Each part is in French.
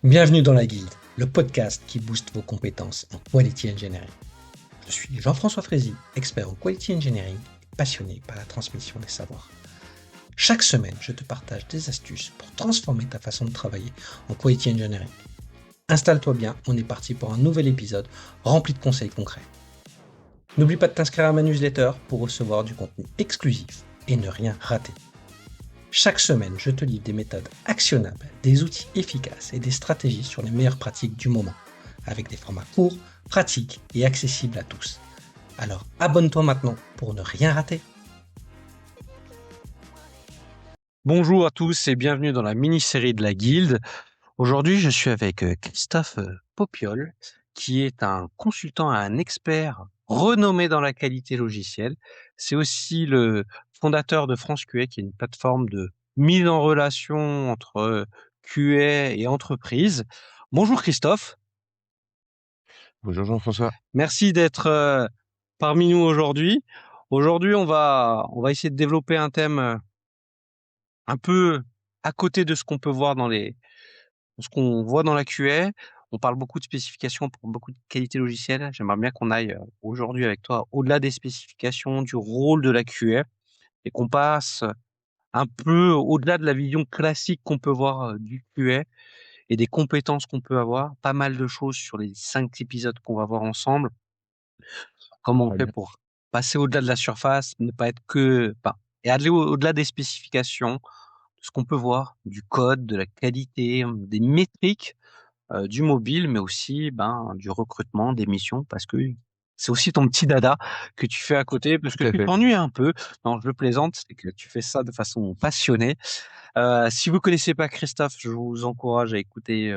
Bienvenue dans la Guilde, le podcast qui booste vos compétences en Quality Engineering. Je suis Jean-François Frézy, expert en Quality Engineering et passionné par la transmission des savoirs. Chaque semaine, je te partage des astuces pour transformer ta façon de travailler en Quality Engineering. Installe-toi bien, on est parti pour un nouvel épisode rempli de conseils concrets. N'oublie pas de t'inscrire à ma newsletter pour recevoir du contenu exclusif et ne rien rater. Chaque semaine, je te livre des méthodes actionnables, des outils efficaces et des stratégies sur les meilleures pratiques du moment, avec des formats courts, pratiques et accessibles à tous. Alors abonne-toi maintenant pour ne rien rater. Bonjour à tous et bienvenue dans la mini-série de la Guilde. Aujourd'hui, je suis avec Christophe Popiol, qui est un consultant et un expert renommé dans la qualité logicielle. C'est aussi le fondateur de France QA, qui est une plateforme de mise en relation entre QA et entreprise. Bonjour Christophe. Bonjour Jean-François. Merci d'être parmi nous aujourd'hui. Aujourd'hui, on va essayer de développer un thème un peu à côté de ce qu'on peut voir ce qu'on voit dans la QA. On parle beaucoup de spécifications pour beaucoup de qualité logicielle. J'aimerais bien qu'on aille aujourd'hui avec toi au-delà des spécifications, du rôle de la QA et qu'on passe un peu au-delà de la vision classique qu'on peut voir du QA et des compétences qu'on peut avoir. Pas mal de choses sur les 5 épisodes qu'on va voir ensemble. Comment on fait pour passer au-delà de la surface, ne pas être et aller au-delà des spécifications, de ce qu'on peut voir, du code, de la qualité, des métriques du mobile, mais aussi du recrutement, des missions, parce que c'est aussi ton petit dada que tu fais à côté, parce que tu t'ennuies un peu. Non, je plaisante, c'est que tu fais ça de façon passionnée. Si vous connaissez pas Christophe, je vous encourage à écouter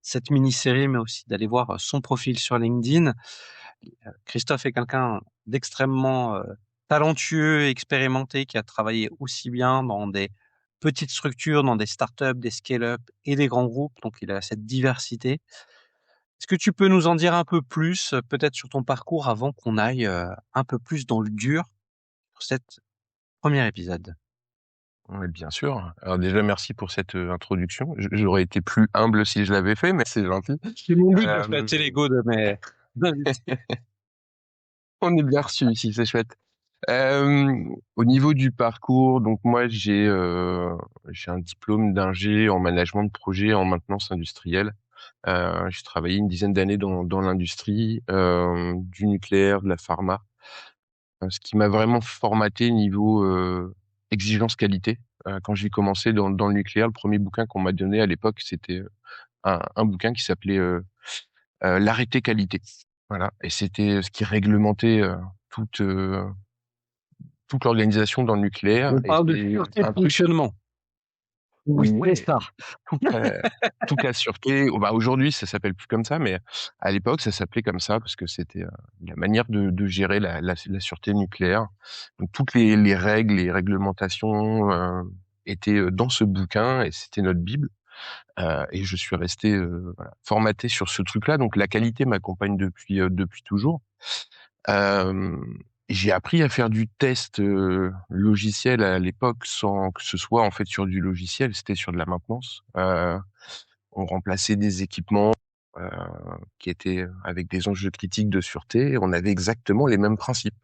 cette mini-série, mais aussi d'aller voir son profil sur LinkedIn. Christophe est quelqu'un d'extrêmement talentueux, expérimenté, qui a travaillé aussi bien dans des petites structures, dans des startups, des scale-up et des grands groupes. Donc, il a cette diversité. Est-ce que tu peux nous en dire un peu plus, peut-être sur ton parcours, avant qu'on aille un peu plus dans le dur pour cet premier épisode? Oui, bien sûr. Alors déjà, merci pour cette introduction. J'aurais été plus humble si je l'avais fait, mais c'est gentil. C'est mon but de flatter l'ego de mes invités. On est bien reçu ici, c'est chouette. Au niveau du parcours, donc moi j'ai un diplôme d'ingé en management de projet en maintenance industrielle. J'ai travaillé une dizaine d'années dans l'industrie du nucléaire, de la pharma, ce qui m'a vraiment formaté niveau exigence qualité. Quand j'ai commencé dans le nucléaire, le premier bouquin qu'on m'a donné à l'époque, c'était un bouquin qui s'appelait l'arrêté qualité. Voilà, et c'était ce qui réglementait toute toute l'organisation dans le nucléaire. On parle de sûreté de fonctionnement. Oui, C'est ça. toute la sûreté. Aujourd'hui, ça s'appelle plus comme ça, mais à l'époque, ça s'appelait comme ça parce que c'était la manière de gérer la sûreté nucléaire. Donc toutes les règles, les réglementations étaient dans ce bouquin et c'était notre bible. Et je suis resté formaté sur ce truc-là. Donc la qualité m'accompagne depuis toujours. Euh, j'ai appris à faire du test logiciel à l'époque sans que ce soit en fait sur du logiciel, c'était sur de la maintenance. On remplaçait des équipements euh, qui étaient avec des enjeux critiques de sûreté. On avait exactement les mêmes principes.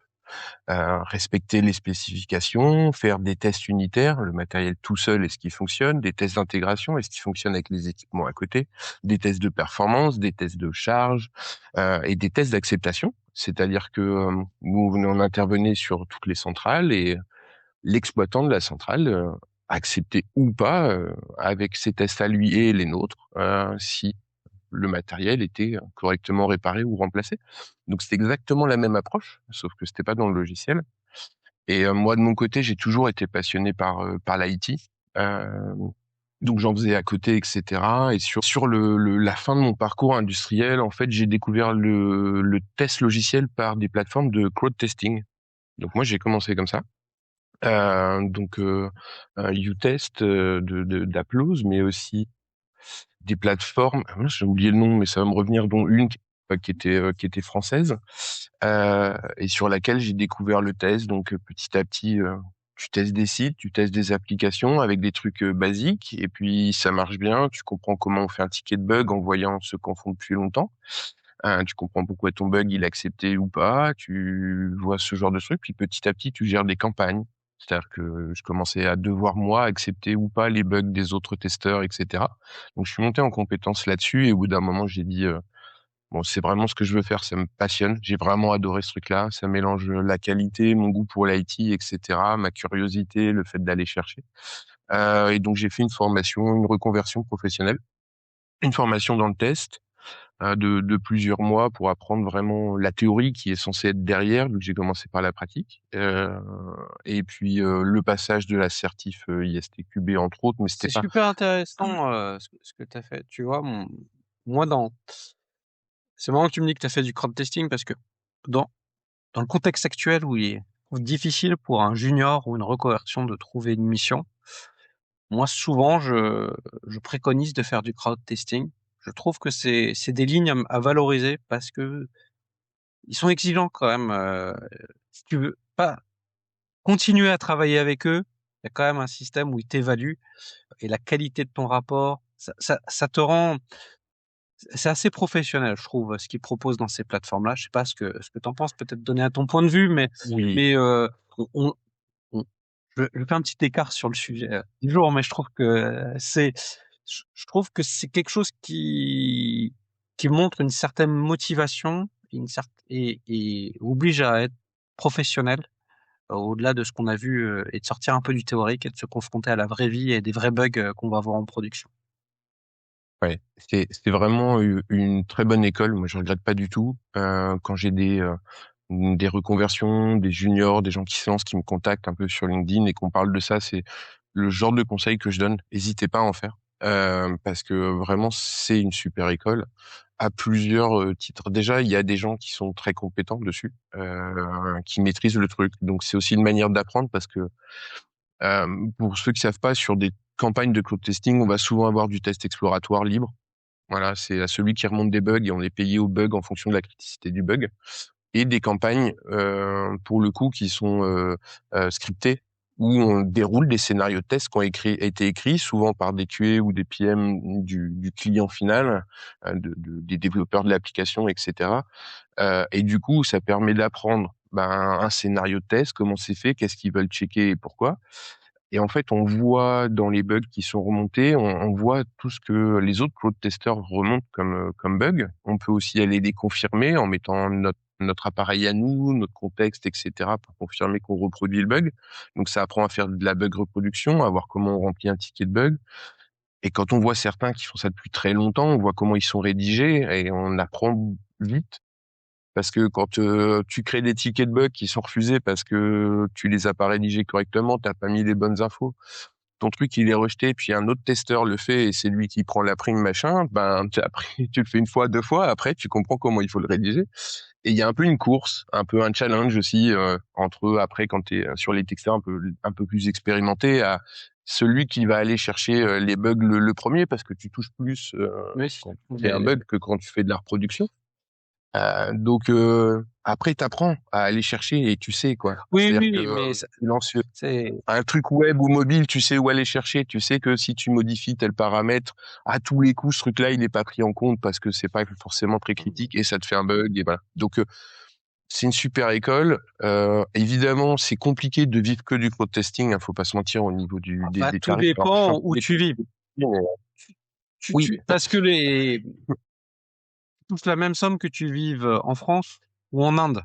Respecter les spécifications, faire des tests unitaires, le matériel tout seul, est-ce qu'il fonctionne, des tests d'intégration, est-ce qu'il fonctionne avec les équipements à côté, des tests de performance, des tests de charge et des tests d'acceptation. C'est-à-dire que nous on intervenait sur toutes les centrales et l'exploitant de la centrale acceptait ou pas avec ses tests à lui et les nôtres si le matériel était correctement réparé ou remplacé. Donc c'était exactement la même approche, sauf que c'était pas dans le logiciel. Et moi de mon côté, j'ai toujours été passionné par l'IT. Euh, donc j'en faisais à côté, etc. Et sur la fin de mon parcours industriel, en fait, j'ai découvert le test logiciel par des plateformes de crowd testing. Donc moi j'ai commencé comme ça. UTest d'Applause, mais aussi des plateformes. J'ai oublié le nom, mais ça va me revenir, dont une qui était française et sur laquelle j'ai découvert le test. Donc petit à petit, tu testes des sites, tu testes des applications avec des trucs basiques, et puis ça marche bien. Tu comprends comment on fait un ticket de bug en voyant ceux qu'on font depuis longtemps. Tu comprends pourquoi ton bug il est accepté ou pas. Tu vois ce genre de trucs. Puis petit à petit, tu gères des campagnes. C'est-à-dire que je commençais à devoir moi accepter ou pas les bugs des autres testeurs, etc. Donc je suis monté en compétence là-dessus, et au bout d'un moment, j'ai dit bon, c'est vraiment ce que je veux faire, ça me passionne. J'ai vraiment adoré ce truc-là. Ça mélange la qualité, mon goût pour l'IT, etc., ma curiosité, le fait d'aller chercher. Et donc, j'ai fait une formation, une reconversion professionnelle, une formation dans le test de plusieurs mois pour apprendre vraiment la théorie qui est censée être derrière, vu que j'ai commencé par la pratique. Et puis, le passage de l'assertif ISTQB, entre autres, mais c'était C'est pas... super intéressant, ce que tu as fait. Tu vois, moi, c'est marrant que tu me dis que tu as fait du crowd testing parce que dans, dans le contexte actuel où il est difficile pour un junior ou une reconversion de trouver une mission, moi, souvent, je préconise de faire du crowd testing. Je trouve que c'est des lignes à valoriser parce que ils sont exigeants quand même. Si tu veux pas continuer à travailler avec eux, il y a quand même un système où ils t'évaluent et la qualité de ton rapport, ça te rend, c'est assez professionnel, je trouve, ce qu'ils proposent dans ces plateformes-là. Je sais pas ce que tu en penses, peut-être donner à ton point de vue, Oui, mais on, on- je fais un petit écart sur le sujet du jour, mais je trouve que je trouve que c'est quelque chose qui montre une certaine motivation et oblige à être professionnel au-delà de ce qu'on a vu et de sortir un peu du théorique et de se confronter à la vraie vie et des vrais bugs qu'on va voir en production. ouais, c'est vraiment une très bonne école. Moi, je regrette pas du tout. Quand j'ai des reconversions, des juniors, des gens qui se lancent, qui me contactent un peu sur LinkedIn et qu'on parle de ça, c'est le genre de conseil que je donne. N'hésitez pas à en faire, parce que vraiment, c'est une super école à plusieurs titres. Déjà, il y a des gens qui sont très compétents dessus, qui maîtrisent le truc. Donc, c'est aussi une manière d'apprendre, parce que pour ceux qui savent pas, sur des campagnes de cloud testing, on va souvent avoir du test exploratoire libre. Voilà, c'est à celui qui remonte des bugs, et on est payé au bug en fonction de la criticité du bug. Et des campagnes, pour le coup, qui sont scriptées, où on déroule des scénarios de test qui ont été écrits souvent par des QA ou des PM du client final, des développeurs de l'application, etc. Et du coup, ça permet d'apprendre un scénario de test, comment c'est fait, qu'est-ce qu'ils veulent checker et pourquoi. Et en fait, on voit dans les bugs qui sont remontés, on voit tout ce que les autres cloud testeurs remontent comme bugs. On peut aussi aller les confirmer en mettant notre appareil à nous, notre contexte, etc., pour confirmer qu'on reproduit le bug. Donc, ça apprend à faire de la bug reproduction, à voir comment on remplit un ticket de bug. Et quand on voit certains qui font ça depuis très longtemps, on voit comment ils sont rédigés, et on apprend vite. Parce que quand tu crées des tickets de bug qui sont refusés parce que tu les as pas rédigés correctement, t'as pas mis les bonnes infos, ton truc il est rejeté, puis un autre testeur le fait et c'est lui qui prend la prime, machin, après tu le fais une fois, deux fois, après tu comprends comment il faut le rédiger. Et il y a un peu une course, un peu un challenge aussi, entre eux, après, quand tu es sur les testeurs un peu plus expérimentés, à celui qui va aller chercher les bugs le premier, parce que tu touches plus Oui, quand tu fais un mais bug que quand tu fais de la reproduction. Donc après, t'apprends à aller chercher et tu sais quoi. oui, C'est-à-dire que oui, mais tu lances c'est, un truc web ou mobile, tu sais où aller chercher. Tu sais que si tu modifies tel paramètre, à tous les coups, ce truc-là, il n'est pas pris en compte parce que c'est pas forcément très critique et ça te fait un bug et voilà. Donc c'est une super école. Évidemment, c'est compliqué de vivre que du code testing. Faut pas se mentir au niveau bah, des tout tarifs. Alors, je suis un dépend peu où tu déçu. vis. Oui, Parce que tous la même somme que tu vives en France ou en Inde.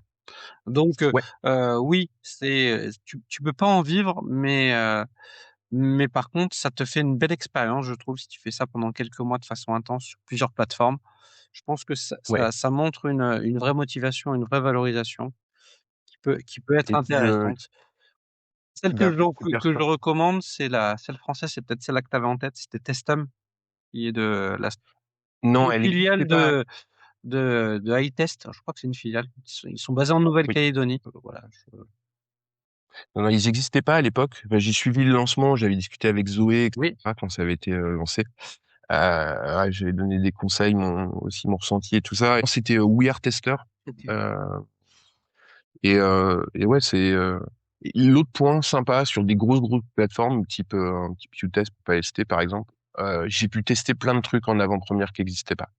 Donc, ouais. oui, tu peux pas en vivre, mais par contre, ça te fait une belle expérience, je trouve, si tu fais ça pendant quelques mois de façon intense sur plusieurs plateformes. Je pense que Ouais. ça montre une vraie motivation, une vraie valorisation qui peut être Et puis, intéressante. Celle d'un point de vue que je perso. recommande, celle française, c'est peut-être celle-là que tu avais en tête, c'était Testum, qui est Non, une elle filiale n'existait pas. de iTest. Je crois que c'est une filiale. Ils sont basés en Oui. Nouvelle-Calédonie. Voilà. Non, non, ils n'existaient pas à l'époque. J'ai suivi le lancement, j'avais discuté avec Zoé, Oui. etc., quand ça avait été lancé. Ouais, j'avais donné des conseils, aussi mon ressenti et tout ça. C'était We Are Tester. Euh, et ouais, Et l'autre point sympa sur des grosses plateformes type Qtest ou PST par exemple, j'ai pu tester plein de trucs en avant-première qui n'existaient pas.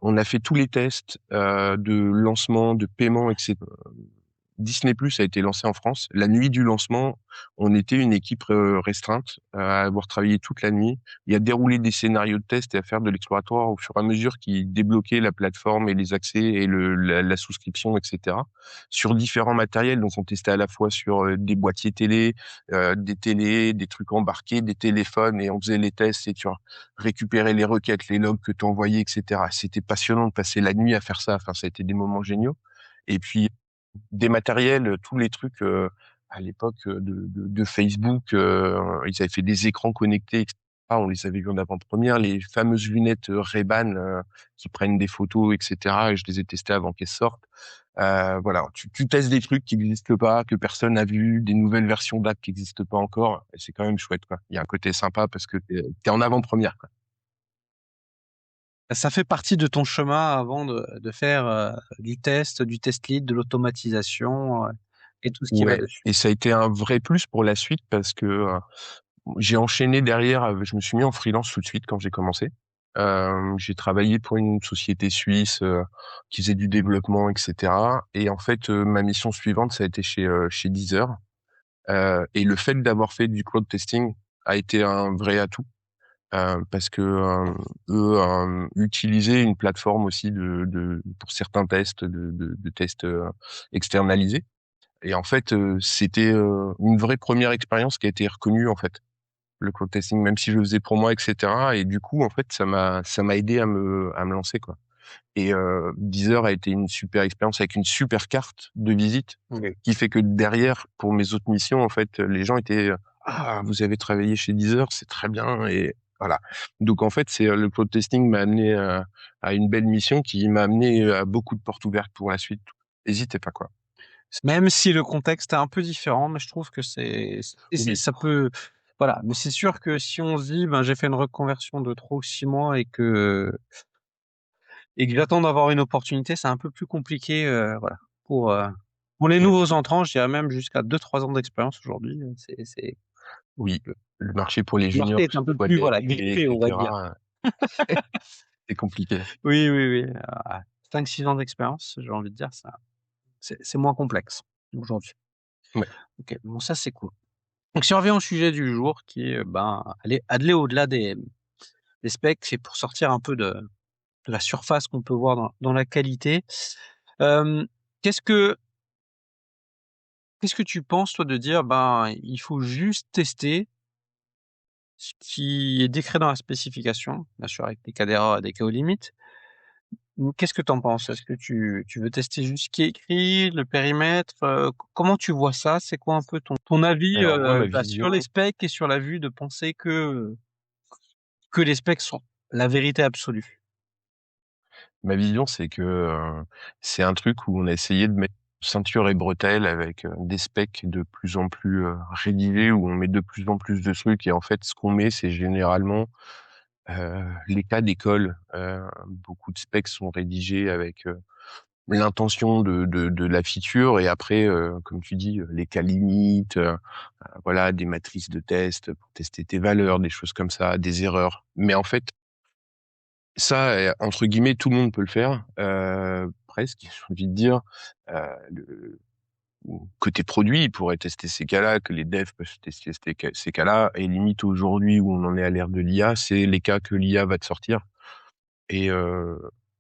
On a fait tous les tests de lancement, de paiement, etc. Disney+ a été lancé en France. La nuit du lancement, on était une équipe restreinte à avoir travaillé toute la nuit et à dérouler des scénarios de test et à faire de l'exploratoire au fur et à mesure qu'ils débloquaient la plateforme et les accès et la souscription, etc. sur différents matériels. Donc, on testait à la fois sur des boîtiers télé, des télés, des trucs embarqués, des téléphones, et on faisait les tests et tu récupérais les requêtes, les logs que tu envoyais, etc. C'était passionnant de passer la nuit à faire ça. Enfin, ça a été des moments géniaux. Et puis, des matériels, tous les trucs à l'époque de Facebook, ils avaient fait des écrans connectés, etc. On les avait vus en avant-première, les fameuses lunettes Ray-Ban qui prennent des photos, etc. Et je les ai testées avant qu'elles sortent. Voilà, tu testes des trucs qui n'existent pas, que personne n'a vu, des nouvelles versions d'app qui n'existent pas encore. Et c'est quand même chouette, quoi. Il y a un côté sympa parce que t'es en avant-première, quoi. Ça fait partie de ton chemin avant de faire du test lead, de l'automatisation et tout ce qui va Ouais. dessus. Et ça a été un vrai plus pour la suite parce que j'ai enchaîné derrière, je me suis mis en freelance tout de suite quand j'ai commencé. J'ai travaillé pour une société suisse qui faisait du développement, etc. Et en fait, ma mission suivante, ça a été chez Deezer. Et le fait d'avoir fait du cloud testing a été un vrai atout parce que eux utilisaient une plateforme aussi pour certains tests de tests externalisés. Et en fait, c'était une vraie première expérience qui a été reconnue en fait, le cloud testing, même si je le faisais pour moi, etc. Et du coup, en fait, ça m'a aidé à me lancer, quoi. Et Deezer a été une super expérience avec une super carte de visite Oui. qui fait que derrière, pour mes autres missions, en fait, les gens étaient ah, vous avez travaillé chez Deezer, c'est très bien. Et voilà. Donc en fait, c'est le cloud testing m'a amené à une belle mission qui m'a amené à beaucoup de portes ouvertes pour la suite. N'hésitez pas, quoi. Même si le contexte est un peu différent, mais je trouve que Oui, ça peut, voilà. Mais c'est sûr que si on se dit, ben, j'ai fait une reconversion de 3 ou 6 mois et que j'attends d'avoir une opportunité, c'est un peu plus compliqué, voilà. Pour, euh, pour les ouais. nouveaux entrants, je dirais même jusqu'à 2, 3 ans d'expérience aujourd'hui, Oui, le marché pour les le marché juniors, que est ce un peu soit plus, dev, voilà, QA, grippé, on va dire. etc., c'est compliqué. Oui, oui, oui. 5, 6 ans d'expérience, j'ai envie de dire, ça, c'est moins complexe aujourd'hui. Ouais. Ok, bon, ça c'est cool. Donc si on revient au sujet du jour, qui est ben, aller au-delà des specs, c'est pour sortir un peu de la surface qu'on peut voir dans la qualité. Euh, qu'est-ce que qu'est-ce que tu penses toi de dire ben il faut juste tester ce qui est décrit dans la spécification, bien sûr avec des cas d'erreur et des cas aux limites. Qu'est-ce que tu en penses? Est-ce que tu veux tester juste ce qui est écrit, le périmètre? Comment tu vois ça? C'est quoi un peu ton avis Alors moi, bah, sur les specs et sur la vue de penser que les specs sont la vérité absolue? vision, c'est que c'est un truc où on a essayé de mettre ceinture et bretelles avec des specs de plus en plus rédigés, où on met de plus en plus de trucs. Et en fait, ce qu'on met, c'est généralement les cas d'école. Beaucoup de specs sont rédigés avec l'intention de la feature, et après, comme tu dis, les cas limites, voilà, des matrices de test pour tester tes valeurs, des choses comme ça, des erreurs. Mais en fait, ça, entre guillemets, tout le monde peut le faire, presque, j'ai envie de dire. Le côté produit, ils pourraient tester ces cas-là, que les devs peuvent tester ces cas-là. Et limite, aujourd'hui, où on en est à l'ère de l'IA, c'est les cas que l'IA va te sortir. Et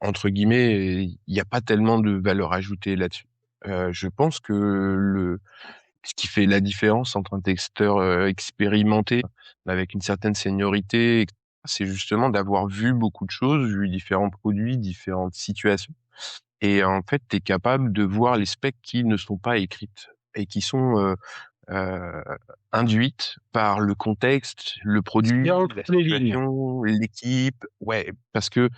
entre guillemets, il n'y a pas tellement de valeur ajoutée là-dessus. Je pense que ce qui fait la différence entre un testeur expérimenté avec une certaine seniorité, c'est justement d'avoir vu beaucoup de choses, vu différents produits, différentes situations. Et en fait, tu es capable de voir les specs qui ne sont pas écrites et qui sont euh, induites par le contexte, le Ce qu'il y produit, a la entre les lignes. situation, l'équipe. Ouais, parce que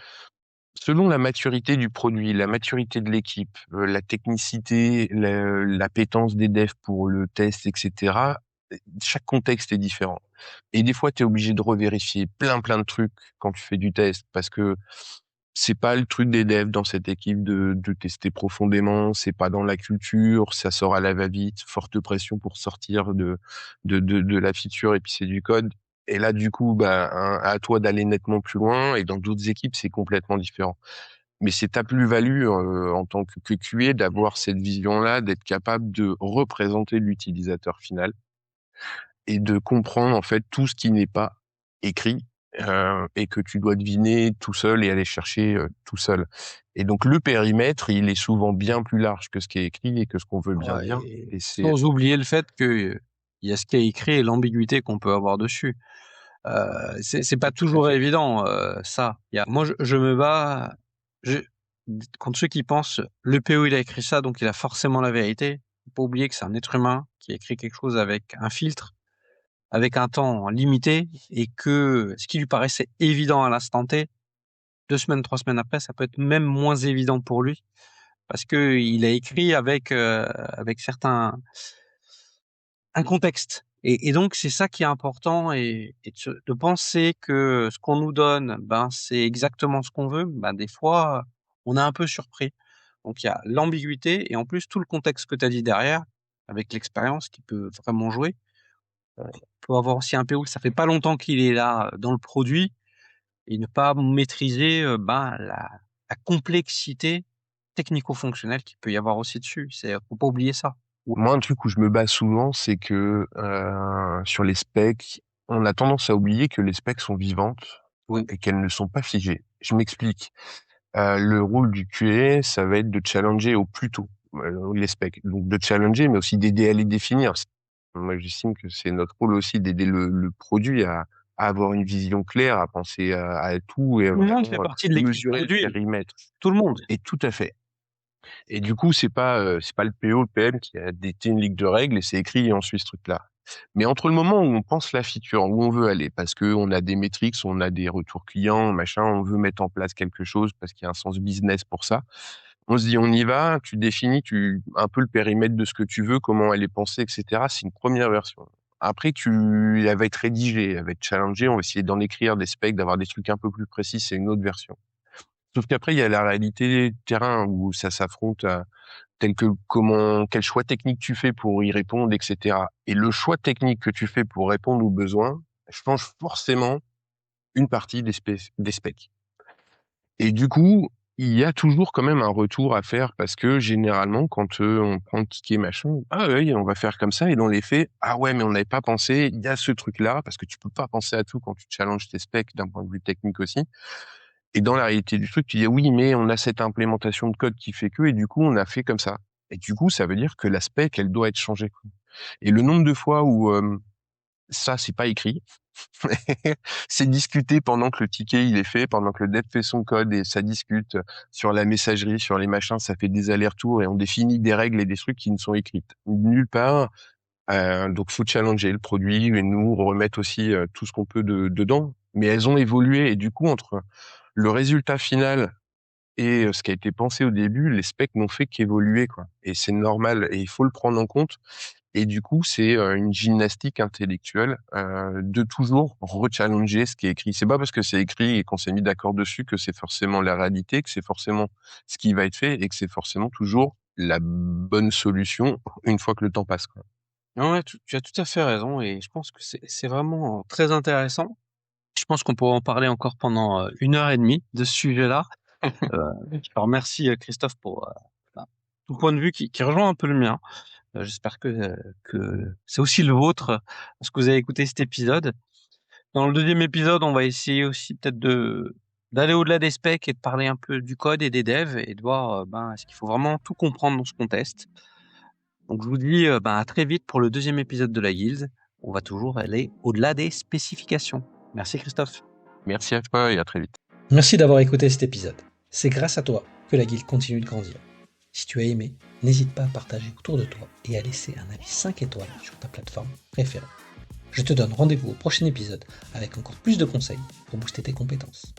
selon la maturité du produit, la maturité de l'équipe, la technicité, l'appétence des devs pour le test, etc., chaque contexte est différent. Et des fois, tu es obligé de revérifier plein de trucs quand tu fais du test parce que c'est pas le truc des devs dans cette équipe de tester profondément, c'est pas dans la culture, ça sort à la va-vite, forte pression pour sortir de la feature et puis c'est du code. Et là, du coup, à toi d'aller nettement plus loin. Et dans d'autres équipes, c'est complètement différent. Mais c'est ta plus-value en tant que QA d'avoir cette vision-là, d'être capable de représenter l'utilisateur final et de comprendre en fait tout ce qui n'est pas écrit et que tu dois deviner tout seul et aller chercher tout seul. Et donc le périmètre, il est souvent bien plus large que ce qui est écrit et que ce qu'on veut bien Ouais, dire. et Et c'est sans oublier le fait que il y a ce qui est écrit et l'ambiguïté qu'on peut avoir dessus. C'est pas tout à toujours fait. évident, ça. Moi, je me bats je contre ceux qui pensent: «Le PO, il a écrit ça, donc il a forcément la vérité». Faut pas oublier que c'est un être humain qui a écrit quelque chose avec un filtre, avec un temps limité et que ce qui lui paraissait évident à l'instant T, 2 semaines, 3 semaines après, ça peut être même moins évident pour lui parce qu'il a écrit avec certains un contexte et donc c'est ça qui est important et de penser que ce qu'on nous donne, c'est exactement ce qu'on veut, des fois, on est un peu surpris. Donc il y a l'ambiguïté et en plus tout le contexte que tu as dit derrière, avec l'expérience qui peut vraiment jouer. On peut avoir aussi un PO, ça fait pas longtemps qu'il est là, dans le produit et ne pas maîtriser, la complexité technico-fonctionnelle qu'il peut y avoir aussi dessus. Faut pas oublier ça. Moi, un truc où je me bats souvent, c'est que sur les specs, on a tendance à oublier que les specs sont vivantes Oui. et qu'elles ne sont pas figées. Je m'explique. Le rôle du QA, ça va être de challenger au plus tôt les specs. Donc de challenger, mais aussi d'aider à les définir. Moi, j'estime que c'est notre rôle aussi d'aider le produit à avoir une vision claire, à penser à tout et à Tout le monde fait vraiment partie de l'équipe mesurer le produit, périmètre. tout le monde. Et tout à fait. Et du coup, c'est pas le PO, le PM qui a dété une ligue de règles et c'est écrit et on suit ce truc-là. Mais entre le moment où on pense la feature, où on veut aller, parce que on a des métriques, on a des retours clients, machin, on veut mettre en place quelque chose parce qu'il y a un sens business pour ça. On se dit, on y va, tu définis un peu le périmètre de ce que tu veux, comment elle est pensée, etc. C'est une première version. Après, elle va être rédigée, elle va être challengée, on va essayer d'en écrire des specs, d'avoir des trucs un peu plus précis, c'est une autre version. Sauf qu'après, il y a la réalité terrain où ça s'affronte tel que quel choix technique tu fais pour y répondre, etc. Et le choix technique que tu fais pour répondre aux besoins change forcément une partie des specs. Et du coup, il y a toujours quand même un retour à faire parce que généralement, quand on prend le ticket machin, ah oui, on va faire comme ça. Et dans les faits, ah ouais, mais on n'avait pas pensé, il y a ce truc-là, parce que tu peux pas penser à tout quand tu challenges tes specs d'un point de vue technique aussi. Et dans la réalité du truc, tu dis oui, mais on a cette implémentation de code qui fait que, et du coup, on a fait comme ça. Et du coup, ça veut dire que la spec, elle doit être changée. Et le nombre de fois où ça, c'est pas écrit, c'est discuté pendant que le ticket il est fait, pendant que le dev fait son code et ça discute sur la messagerie, sur les machins, ça fait des allers-retours et on définit des règles et des trucs qui ne sont écrites nulle part. Donc, faut challenger le produit et nous remettre aussi tout ce qu'on peut dedans. Mais elles ont évolué et du coup, entre le résultat final et ce qui a été pensé au début, les specs n'ont fait qu'évoluer, quoi. Et c'est normal et il faut le prendre en compte. Et du coup, c'est une gymnastique intellectuelle de toujours rechallenger ce qui est écrit. C'est pas parce que c'est écrit et qu'on s'est mis d'accord dessus que c'est forcément la réalité, que c'est forcément ce qui va être fait et que c'est forcément toujours la bonne solution une fois que le temps passe, quoi. Non, ouais, tu as tout à fait raison et je pense que c'est vraiment très intéressant. Je pense qu'on pourrait en parler encore pendant, 1 heure et demie de ce sujet-là. Je te remercie, Christophe pour, ton point de vue qui rejoint un peu le mien. J'espère que c'est aussi le vôtre, lorsque vous avez écouté cet épisode. Dans le 2e épisode, on va essayer aussi peut-être d'aller au-delà des specs et de parler un peu du code et des devs et de voir, est-ce qu'il faut vraiment tout comprendre dans ce qu'on teste. Donc je vous dis, à très vite pour le 2e épisode de la Guilde. On va toujours aller au-delà des spécifications. Merci Christophe. Merci à toi et à très vite. Merci d'avoir écouté cet épisode. C'est grâce à toi que la Guilde continue de grandir. Si tu as aimé, n'hésite pas à partager autour de toi et à laisser un avis 5 étoiles sur ta plateforme préférée. Je te donne rendez-vous au prochain épisode avec encore plus de conseils pour booster tes compétences.